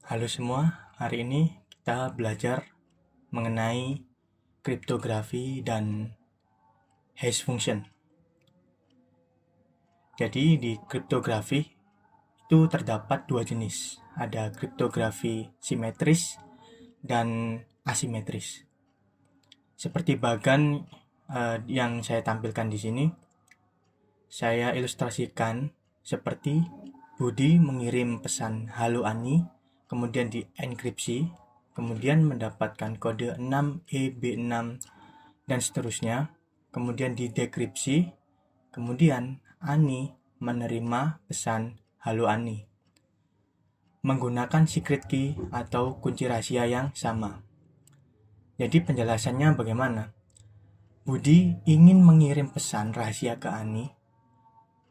Halo semua, hari ini kita belajar mengenai kriptografi dan hash function. Jadi di kriptografi itu terdapat dua jenis, ada kriptografi simetris dan asimetris. Seperti bagan yang saya tampilkan di sini, saya ilustrasikan seperti Budi mengirim pesan "Halo Ani", kemudian dienkripsi, kemudian mendapatkan kode 6EB6 dan seterusnya, kemudian didekripsi, kemudian Ani menerima pesan "Halo Ani" menggunakan secret key atau kunci rahasia yang sama. Jadi penjelasannya bagaimana? Budi ingin mengirim pesan rahasia ke Ani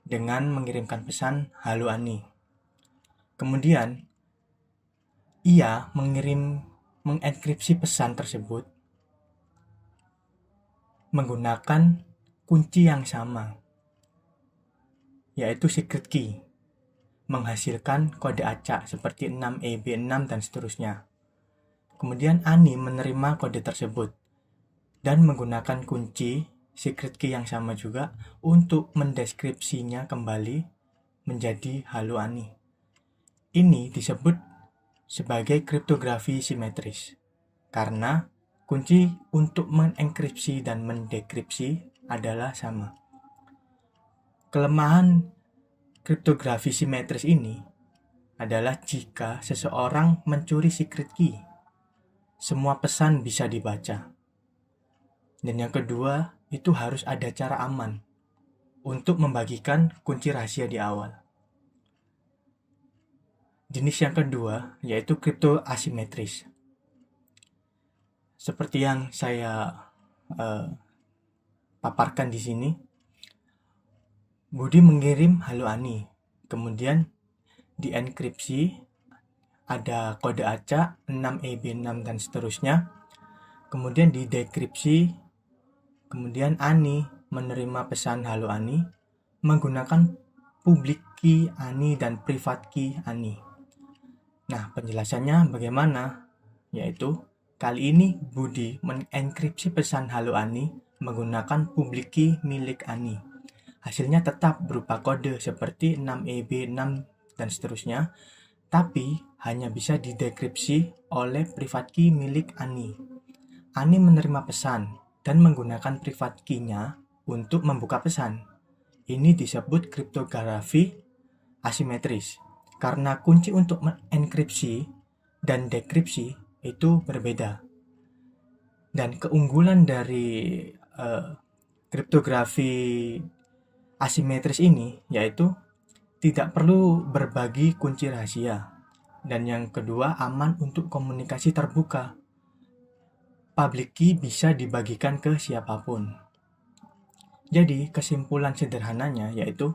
dengan mengirimkan pesan "Halo Ani". Kemudian ia mengenkripsi pesan tersebut menggunakan kunci yang sama, yaitu secret key, menghasilkan kode acak seperti 6EB6 dan seterusnya. Kemudian Ani menerima kode tersebut dan menggunakan kunci secret key yang sama juga untuk mendeskripsinya kembali menjadi "Halo Ani". Ini disebut sebagai kriptografi simetris karena kunci untuk mengenkripsi dan mendekripsi adalah sama. Kelemahan kriptografi simetris ini adalah jika seseorang mencuri secret key, semua pesan bisa dibaca. Dan yang kedua, itu harus ada cara aman untuk membagikan kunci rahasia di awal. Jenis yang kedua yaitu kripto asimetris. Seperti yang saya paparkan di sini, Budi mengirim "Halo Ani", kemudian dienkripsi, ada kode acak 6EB6 dan seterusnya, kemudian didekripsi, kemudian Ani menerima pesan "Halo Ani" menggunakan public key Ani dan private key Ani. Nah, penjelasannya bagaimana? Yaitu, kali ini Budi mengenkripsi pesan "Halo Ani" menggunakan public key milik Ani. Hasilnya tetap berupa kode seperti 6EB6 dan seterusnya, tapi hanya bisa didekripsi oleh private key milik Ani. Ani menerima pesan dan menggunakan private key-nya untuk membuka pesan. Ini disebut kriptografi asimetris. Karena kunci untuk mengenkripsi dan dekripsi itu berbeda. Dan keunggulan dari kriptografi asimetris ini yaitu tidak perlu berbagi kunci rahasia. Dan yang kedua, aman untuk komunikasi terbuka. Public key bisa dibagikan ke siapapun. Jadi, kesimpulan sederhananya yaitu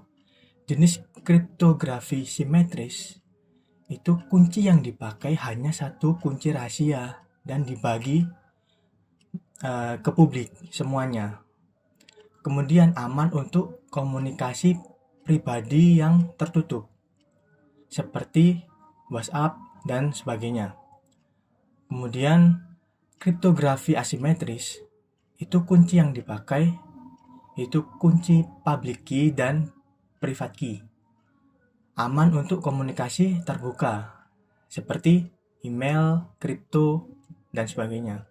jenis kriptografi simetris itu kunci yang dipakai hanya satu kunci rahasia dan dibagi ke publik semuanya. Kemudian aman untuk komunikasi pribadi yang tertutup seperti WhatsApp dan sebagainya. Kemudian kriptografi asimetris itu kunci yang dipakai itu kunci public key dan private key. Aman untuk komunikasi terbuka, seperti email, kripto, dan sebagainya.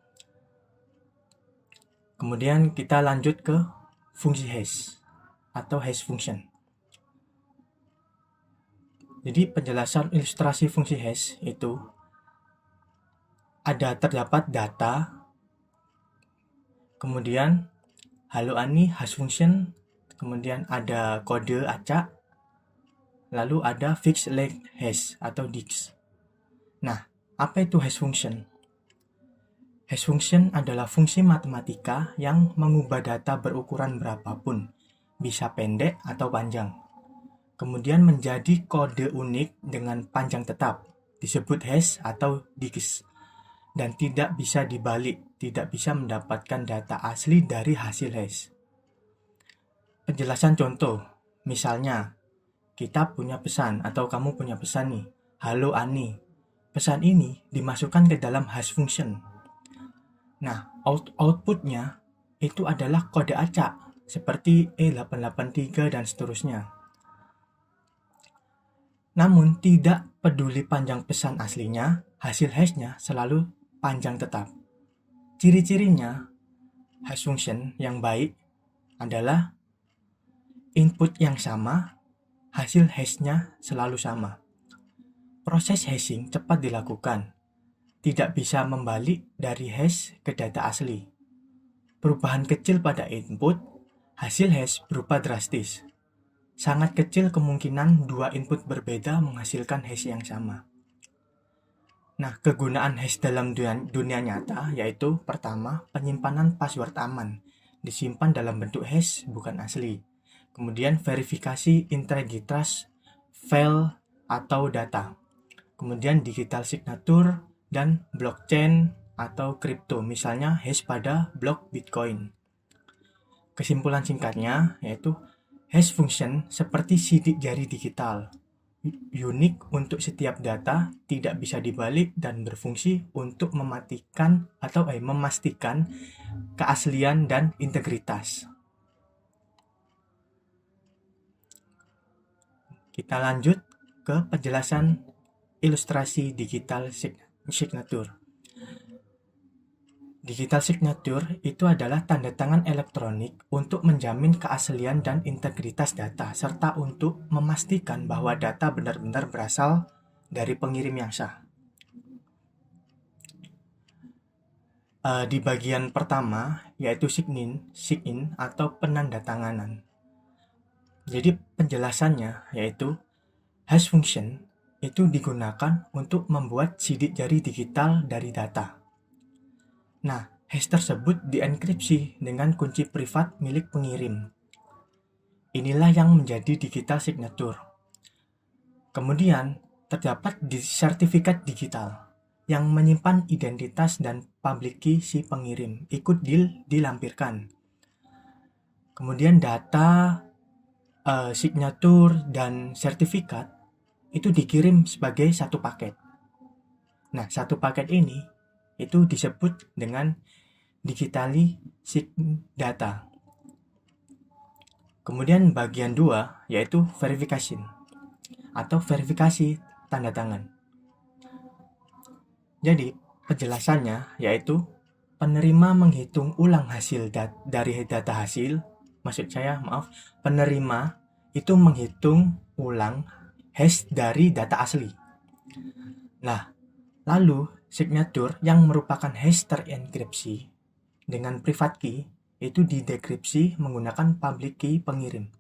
Kemudian kita lanjut ke fungsi hash atau hash function. Jadi penjelasan ilustrasi fungsi hash itu terdapat data, kemudian "Halo Ani" hash function, kemudian ada kode acak, lalu ada fixed length hash atau DIX. Nah, apa itu hash function? Hash function adalah fungsi matematika yang mengubah data berukuran berapapun, bisa pendek atau panjang, kemudian menjadi kode unik dengan panjang tetap, disebut hash atau DIX, dan tidak bisa dibalik, tidak bisa mendapatkan data asli dari hasil hash. Penjelasan contoh, misalnya kita punya pesan atau kamu punya pesan nih, "Halo Ani". pesan ini dimasukkan ke dalam hash function. Nah, outputnya itu adalah kode acak seperti E883 dan seterusnya. Namun, tidak peduli panjang pesan aslinya, hasil hashnya selalu panjang tetap. Ciri-cirinya hash function yang baik adalah input yang sama, hasil hashnya selalu sama. Proses hashing cepat dilakukan, tidak bisa membalik dari hash ke data asli. Perubahan kecil pada input, hasil hash berubah drastis. Sangat kecil kemungkinan dua input berbeda menghasilkan hash yang sama. Nah, kegunaan hash dalam dunia nyata yaitu pertama, penyimpanan password aman, disimpan dalam bentuk hash bukan asli. Kemudian verifikasi integritas file atau data. Kemudian digital signature dan blockchain atau kripto, misalnya hash pada blok Bitcoin. Kesimpulan singkatnya yaitu hash function seperti sidik jari digital, unik untuk setiap data, tidak bisa dibalik dan berfungsi untuk memastikan keaslian dan integritas. Kita lanjut ke penjelasan ilustrasi digital signature. Digital signature itu adalah tanda tangan elektronik untuk menjamin keaslian dan integritas data, serta untuk memastikan bahwa data benar-benar berasal dari pengirim yang sah. Di bagian pertama, yaitu sign-in atau penandatanganan. Jadi penjelasannya yaitu hash function itu digunakan untuk membuat sidik jari digital dari data. Nah, hash tersebut dienkripsi dengan kunci privat milik pengirim. Inilah yang menjadi digital signature. Kemudian, terdapat sertifikat digital yang menyimpan identitas dan public key si pengirim ikut dilampirkan. Kemudian data signature dan sertifikat itu dikirim sebagai satu paket. Nah, satu paket ini itu disebut dengan digitally signed data. Kemudian bagian 2 yaitu verification atau verifikasi tanda tangan. Jadi penjelasannya yaitu penerima menghitung ulang hasil dari data hasil. Penerima itu menghitung ulang hash dari data asli. Nah, lalu signature yang merupakan hash terenkripsi dengan private key itu didekripsi menggunakan public key pengirim.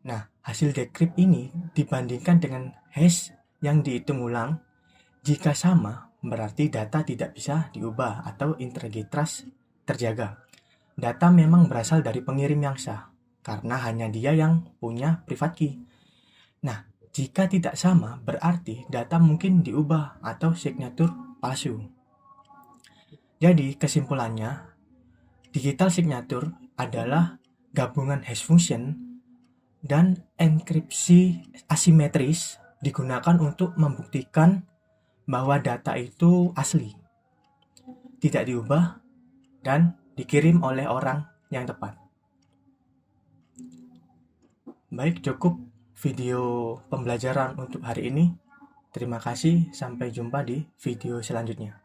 Nah, hasil decrypt ini dibandingkan dengan hash yang dihitung ulang, jika sama berarti data tidak bisa diubah atau integritas terjaga. Data memang berasal dari pengirim yang sah, karena hanya dia yang punya private key. Nah, jika tidak sama, berarti data mungkin diubah atau signature palsu. Jadi, kesimpulannya, digital signature adalah gabungan hash function dan enkripsi asimetris digunakan untuk membuktikan bahwa data itu asli, tidak diubah, dan dikirim oleh orang yang tepat. Baik, cukup video pembelajaran untuk hari ini. Terima kasih, sampai jumpa di video selanjutnya.